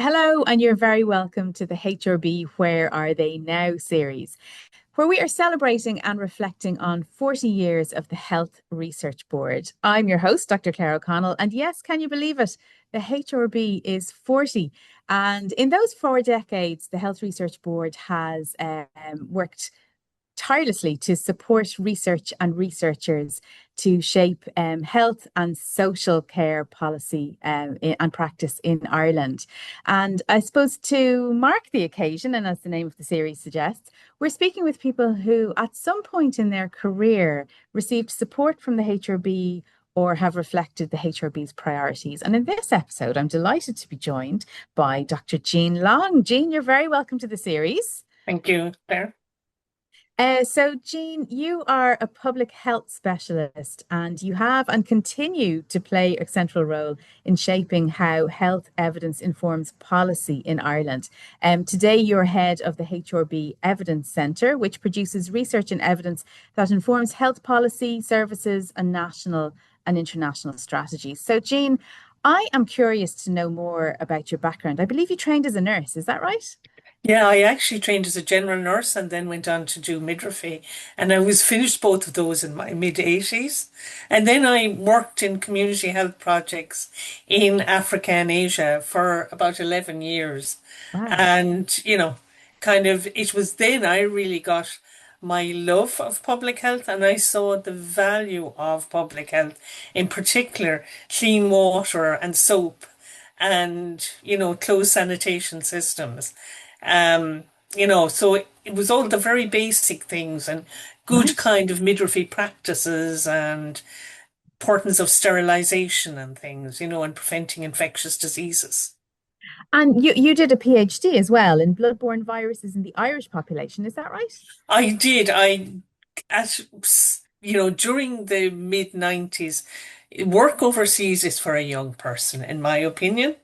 Hello, and you're very welcome to the HRB Where Are They Now series, where we are celebrating and reflecting on 40 years of the Health Research Board. I'm your host, Dr. Claire O'Connell, and yes, can you believe it? The HRB is 40. And in those 4 decades, the Health Research Board has worked tirelessly to support research and researchers to shape health and social care policy and practice in Ireland. And I suppose to mark the occasion, and as the name of the series suggests, we're speaking with people who at some point in their career received support from the HRB or have reflected the HRB's priorities. And in this episode, I'm delighted to be joined by Dr. Jean Long. Jean, you're very welcome to the series. Thank you, Claire. So, Jean, you are a public health specialist and you have and continue to play a central role in shaping how health evidence informs policy in Ireland. Today, you're head of the HRB Evidence Centre, which produces research and evidence that informs health policy, services, and national and international strategies. So, Jean, I am curious to know more about your background. I believe you trained as a nurse, is that right? Yeah, I actually trained as a general nurse and then went on to do midwifery. And I was finished both of those in my mid 80s. And then I worked in community health projects in Africa and Asia for about 11 years. Wow. And, kind of, it was then I really got my love of public health and I saw the value of public health, in particular, clean water and soap and, closed sanitation systems. Um, so it was all the very basic things and good Right. kind of midwifery practices and importance of sterilization and things, and preventing infectious diseases. And you did a PhD as well in bloodborne viruses in the Irish population, is that right? I did. At, during the mid 90s, work overseas is for a young person, in my opinion.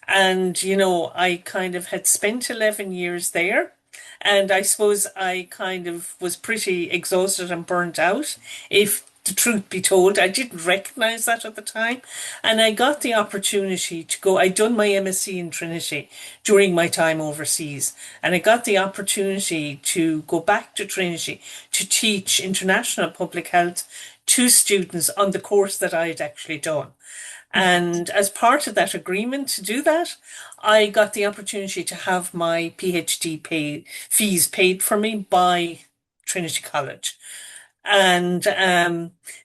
And, I kind of had spent 11 years there. And I suppose I kind of was pretty exhausted and burnt out. If the truth be told, I didn't recognize that at the time. And I got the opportunity to go. I'd done my MSc in Trinity during my time overseas. And I got the opportunity to go back to Trinity to teach international public health to students on the course that I had actually done. Right. And as part of that agreement to do that, I got the opportunity to have my fees paid for me by Trinity College. And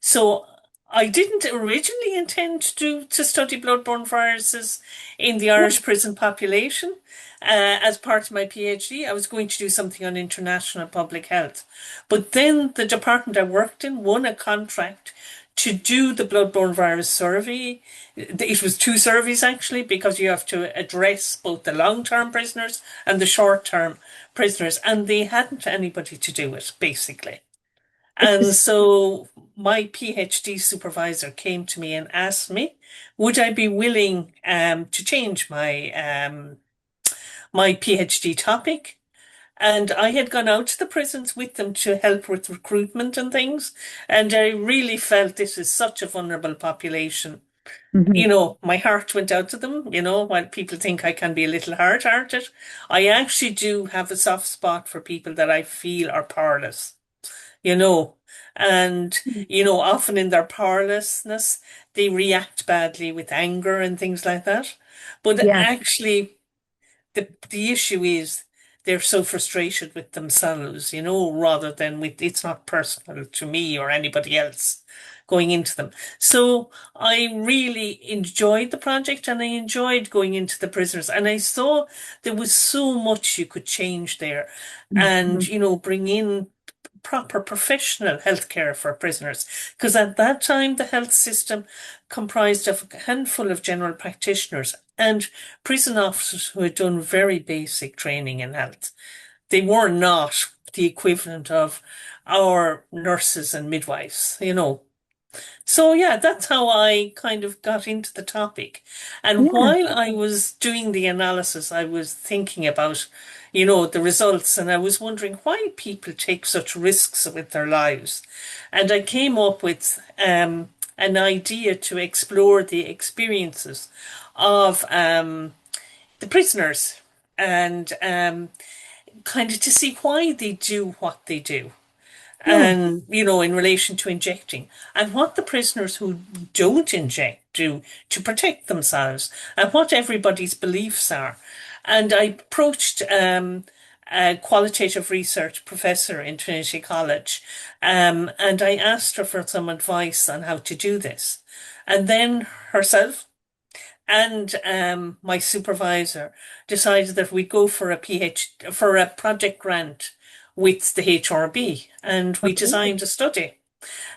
so I didn't originally intend to study bloodborne viruses in the Yeah. Irish prison population. As part of my PhD, I was going to do something on international public health. But then the department I worked in won a contract to do the bloodborne virus survey. It was two surveys actually, because you have to address both the long-term prisoners and the short-term prisoners, and they hadn't anybody to do it, basically. And so my PhD supervisor came to me and asked me, would I be willing to change my PhD topic? And I had gone out to the prisons with them to help with recruitment and things. And I really felt this is such a vulnerable population. Hmm. My heart went out to them, while people think I can be a little hard-hearted. I actually do have a soft spot for people that I feel are powerless you know. And, often in their powerlessness, they react badly with anger and things like that. But Yeah. actually, the issue is they're so frustrated with themselves, rather than it's not personal to me or anybody else going into them. So I really enjoyed the project and I enjoyed going into the prisoners and I saw there was so much you could change there and, Mhm. bring in proper professional healthcare for prisoners. Because at that time, the health system comprised of a handful of general practitioners and prison officers who had done very basic training in health. They were not the equivalent of our nurses and midwives. So yeah, that's how I kind of got into the topic. And Yeah. while I was doing the analysis, I was thinking about, the results, and I was wondering why people take such risks with their lives. And I came up with an idea to explore the experiences of the prisoners and kind of to see why they do what they do. Yeah. And in relation to injecting and what the prisoners who don't inject do to protect themselves and what everybody's beliefs are. And I approached a qualitative research professor in Trinity College, and I asked her for some advice on how to do this. And then herself and my supervisor decided that we'd go for a for a project grant with the HRB, and we Okay. designed a study.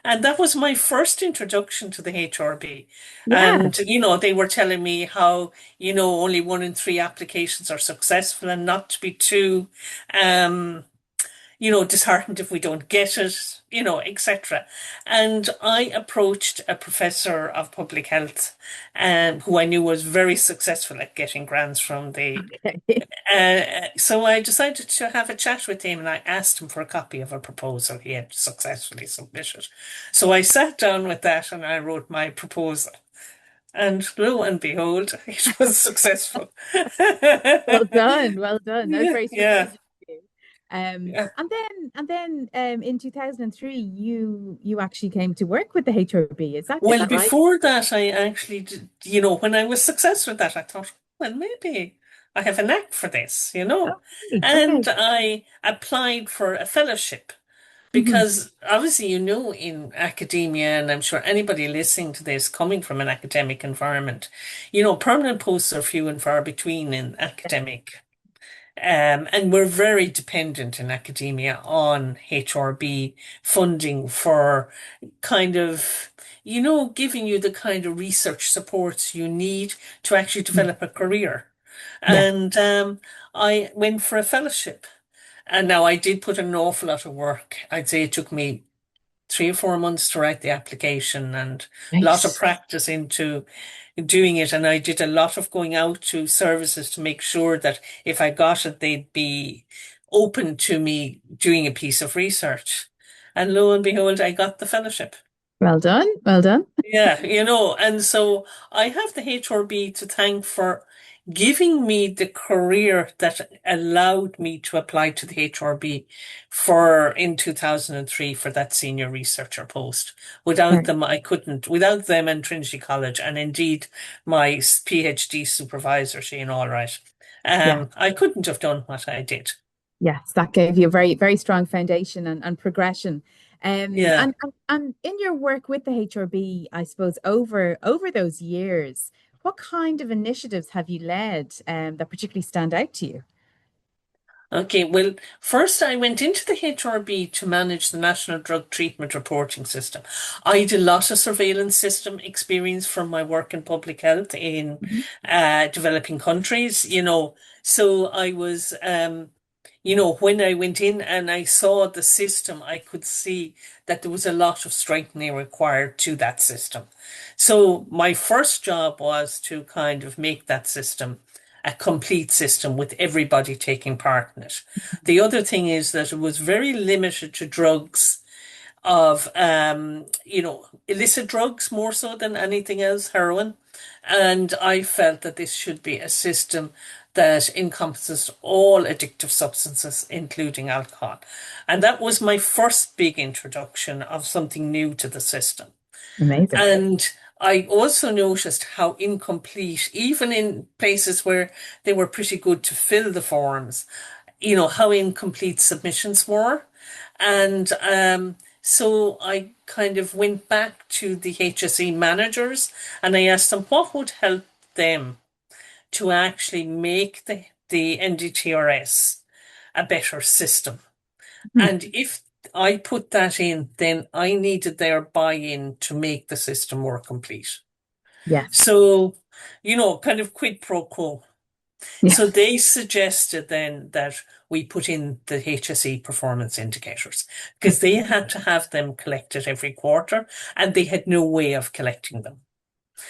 And that was my first introduction to the HRB. Yeah. And, they were telling me how, only 1 in 3 applications are successful and not to be too, um, disheartened if we don't get it, etc. And I approached a professor of public health, who I knew was very successful at getting grants from the. Okay. So I decided to have a chat with him, and I asked him for a copy of a proposal he had successfully submitted. So I sat down with that and I wrote my proposal. And lo and behold, it was successful. Well done. Well done. That was Yeah, very yeah. strategic of you. Yeah. And then in 2003 you actually came to work with the HRB. Is Well, that right? before that, I actually did, when I was successful with that, I thought, well, maybe I have a knack for this. Okay. And Okay. I applied for a fellowship Hmm. because obviously, in academia, and I'm sure anybody listening to this coming from an academic environment, permanent posts are few and far between in academic. And we're very dependent in academia on HRB funding for kind of, giving you the kind of research supports you need to actually develop a career. Yeah. And I went for a fellowship. And now I did put in an awful lot of work. I'd say it took me 3 or 4 months to write the application and a lot of Right. practice into doing it. And I did a lot of going out to services to make sure that if I got it, they'd be open to me doing a piece of research. And lo and behold, I got the fellowship. Well done. Well done. Yeah, and so I have the HRB to thank for giving me the career that allowed me to apply to the HRB for in 2003 for that senior researcher post. Without Right. them, I couldn't, without them and Trinity College, and indeed my PhD supervisor, Shane Allwright, Yeah. I couldn't have done what I did. Yes, that gave you a very, very strong foundation and progression. Yeah. And in your work with the HRB, I suppose over those years, what kind of initiatives have you led that particularly stand out to you? Okay, well, first I went into the HRB to manage the National Drug Treatment Reporting System. I had a lot of surveillance system experience from my work in public health in Mhm. developing countries, so I was, when I went in and I saw the system, I could see that there was a lot of strengthening required to that system. So my first job was to kind of make that system a complete system with everybody taking part in it. The other thing is that it was very limited to drugs of, illicit drugs more so than anything else, heroin. And I felt that this should be a system that encompasses all addictive substances, including alcohol. And that was my first big introduction of something new to the system. Amazing. And I also noticed how incomplete, even in places where they were pretty good to fill the forms, how incomplete submissions were. And so I kind of went back to the HSE managers and I asked them what would help them to actually make the NDTRS a better system. Mhm. And if I put that in, then I needed their buy-in to make the system more complete. Yes. So, kind of quid pro quo. Yeah. So they suggested then that we put in the HSE performance indicators because they had to have them collected every quarter and they had no way of collecting them.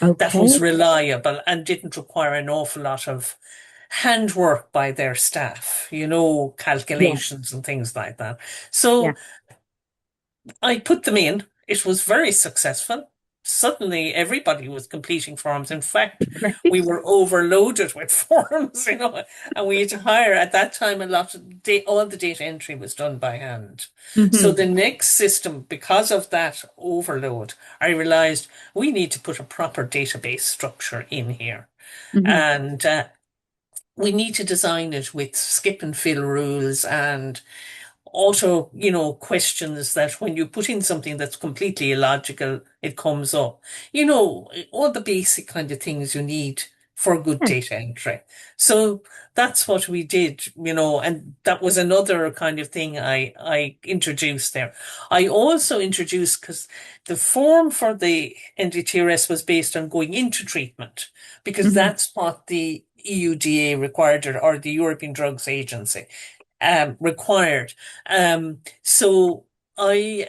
That was Okay. reliable and didn't require an awful lot of handwork by their staff, Yeah. calculations and things like that. Yeah. So I put them in. It was very successful. suddenly everybody was completing forms. In fact, we Right. were overloaded with forms, and we had to hire at that time a lot of all the data entry was done by hand. So Hmm. the next system, because of that overload, I realized we need to put a proper database structure in here. Hmm. And we need to design it with skip and fill rules and auto, questions that when you put in something that's completely illogical, it comes up. All the basic kind of things you need for good Yeah. data entry. So that's what we did, and that was another kind of thing I introduced there. I also introduced, because the form for the NDTRS was based on going into treatment, because Hmm. that's what the EUDA required, or the European Drugs Agency required. So I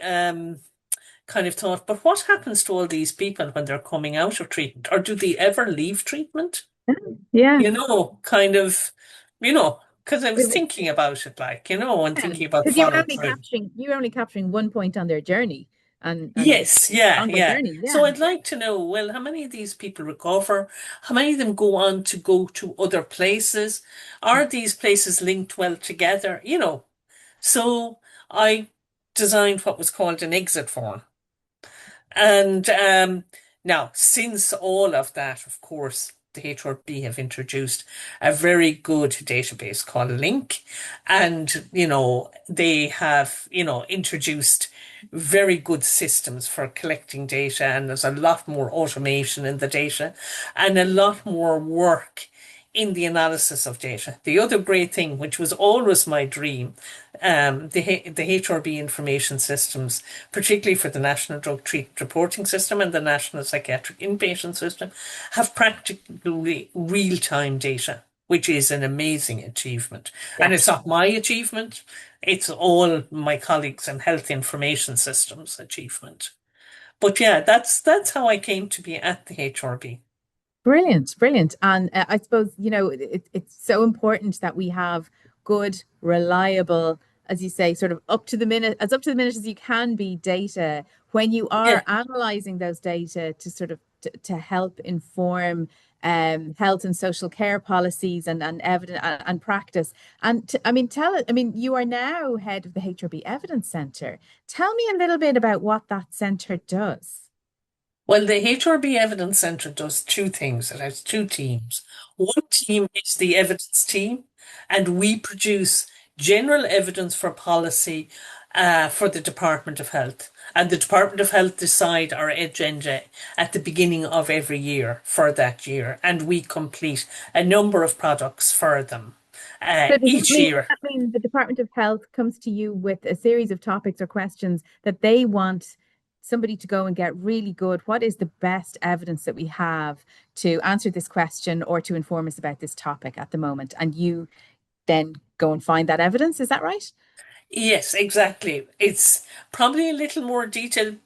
kind of thought, but what happens to all these people when they're coming out of treatment, or do they ever leave treatment? Yeah. Kind of, because I was thinking about it, like, and Yeah. thinking about Because follow through. you were only capturing one point on their journey and Yes, yeah, on their yeah. journey. So Yeah. I'd like to know, well, how many of these people recover? How many of them go on to go to other places? Are these places linked well together? So I designed what was called an exit form. And now, since all of that, of course, the HRB have introduced a very good database called Link. And, they have, introduced very good systems for collecting data. And there's a lot more automation in the data and a lot more work in the analysis of data. The other great thing, which was always my dream, the HRB information systems, particularly for the National Drug Treatment Reporting System and the National Psychiatric Inpatient System, have practically real-time data, which is an amazing achievement. Yeah. And it's not my achievement, it's all my colleagues in health information systems achievement. But yeah, that's how I came to be at the HRB. Brilliant, brilliant. And I suppose, it's so important that we have good, reliable, as you say, sort of up to the minute as you can be data when you are Yeah. analyzing those data to sort of to help inform health and social care policies and evidence and practice. And I mean, you are now head of the HRB Evidence Centre. Tell me a little bit about what that centre does. Well, the HRB Evidence Centre does two things. It has two teams. One team is the evidence team, and we produce general evidence for policy for the Department of Health. And the Department of Health decide our agenda at the beginning of every year for that year, and we complete a number of products for them So each year. that mean the Department of Health comes to you with a series of topics or questions that they want somebody to go and get really good? What is the best evidence that we have to answer this question or to inform us about this topic at the moment? And you then go and find that evidence. Is that right? Yes, exactly. It's probably a little more detailed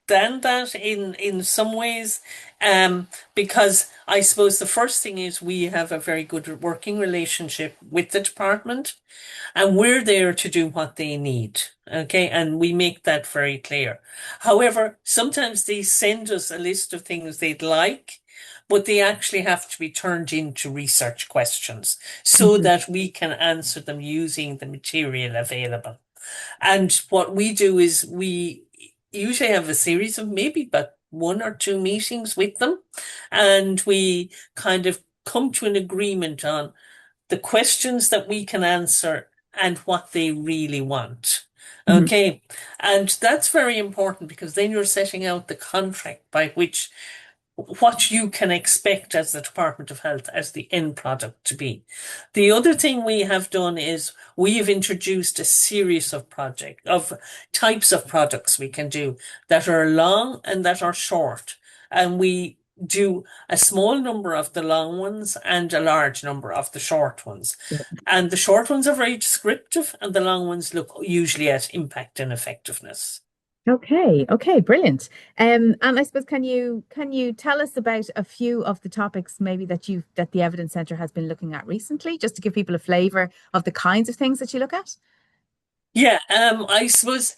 than that in some ways, because I suppose the first thing is we have a very good working relationship with the department, and we're there to do what they need. Okay, and we make that very clear. However, sometimes they send us a list of things they'd like, but they actually have to be turned into research questions so Mhm. that we can answer them using the material available. And what we do is we usually have a series of maybe about one or two meetings with them, and we kind of come to an agreement on the questions that we can answer and what they really want. Mhm. Okay. And that's very important because then you're setting out the contract by which what you can expect as the Department of Health as the end product to be. The other thing we have done is we have introduced a series of types of products we can do that are long and that are short. And we do a small number of the long ones and a large number of the short ones. And the short ones are very descriptive and the long ones look usually at impact and effectiveness. Okay, okay, brilliant. And I suppose can you tell us about a few of the topics maybe that the Evidence Centre has been looking at recently, just to give people a flavour of the kinds of things that you look at? Yeah, I suppose,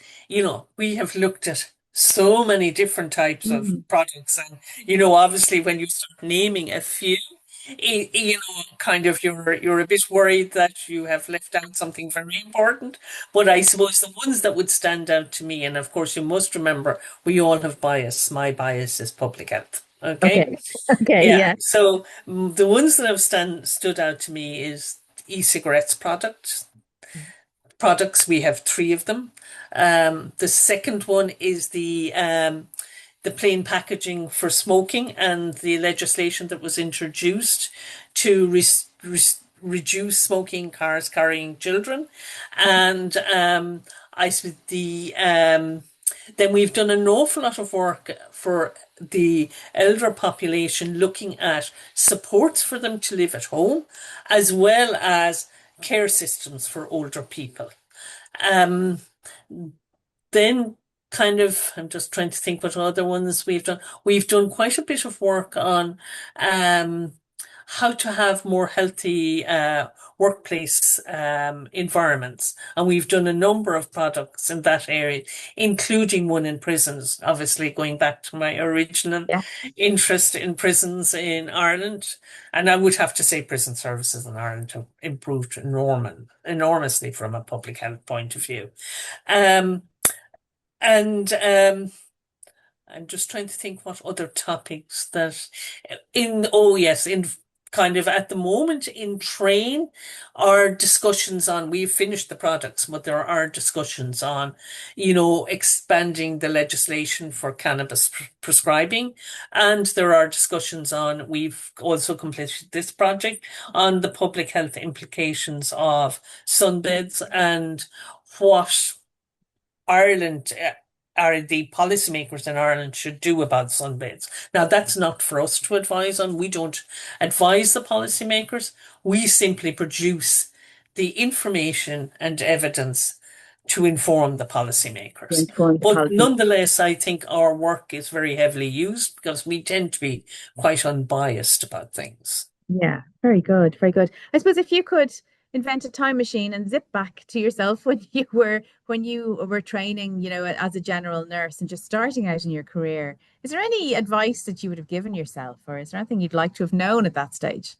we have looked at so many different types of Mm. products. And, obviously when you start naming a few, kind of you're a bit worried that you have left out something very important. But I suppose the ones that would stand out to me, and of course you must remember, we all have bias. My bias is public health. Okay. Okay. Okay. Yeah. Yeah. So the ones that have stood out to me is e-cigarettes products. We have three of them. The second one is the plain packaging for smoking and the legislation that was introduced to reduce smoking in cars carrying children. And I suppose then we've done an awful lot of work for the elder population, looking at supports for them to live at home, as well as care systems for older people. Um, then I'm just trying to think what other ones we've done. We've done quite a bit of work on um, how to have more healthy workplace environments. And we've done a number of products in that area, including one in prisons, obviously going back to my original Yeah. interest in prisons in Ireland. And I would have to say prison services in Ireland have improved enormously from a public health point of view. Um, and I'm just trying to think what other topics that oh yes, in kind of at the moment in train are discussions on, we've finished the products, but there are discussions on, expanding the legislation for cannabis prescribing. And there are discussions on, we've also completed this project on the public health implications of sunbeds and what Ireland are the policymakers in Ireland should do about sunbeds. Now, that's not for us to advise on. We don't advise the policymakers. We simply produce the information and evidence to inform the To policymakers. inform the But policy. nonetheless, I think our work is very heavily used because we tend to be quite unbiased about things. Yeah, very good, very good. I suppose if you could invent a time machine and zip back to yourself when you were training, as a general nurse and just starting out in your career, is there any advice that you would have given yourself, or is there anything you'd like to have known at that stage?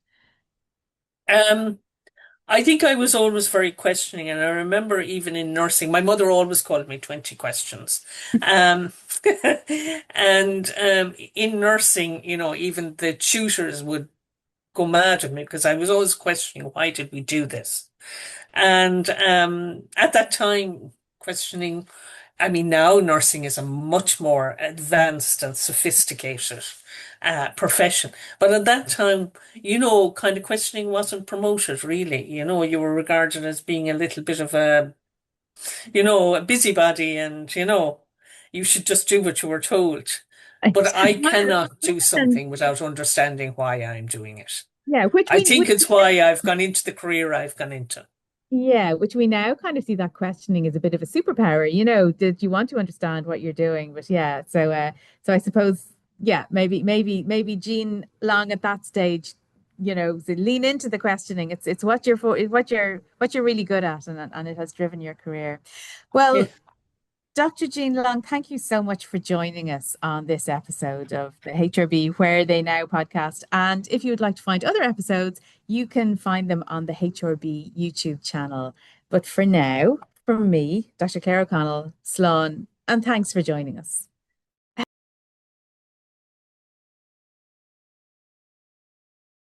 Um, I think I was always very questioning, and I remember even in nursing, my mother always called me 20 questions. Um, and in nursing, even the tutors would go mad at me because I was always questioning, why did we do this? And at that time, questioning, I mean, now nursing is a much more advanced and sophisticated profession. But at that time, kind of questioning wasn't promoted really. You were regarded as being a little bit of a busybody and, you should just do what you were told. But I cannot do And something without understanding why I'm doing it. yeah, which I we think which it's why I've gone into the career I've gone into. Yeah, which we now kind of see that questioning as a bit of a superpower. Did you want to understand what you're doing? But yeah, so I suppose, yeah, maybe Jean Long at that stage, to lean into the questioning. It's what you're for, what you're really good at, and it has driven your career. Yeah. Well, Dr. Jean Long, thank you so much for joining us on this episode of the HRB Where Are They Now podcast. And if you would like to find other episodes, you can find them on the HRB YouTube channel. But for now, from me, Dr. Claire O'Connell, Sloan, and thanks for joining us.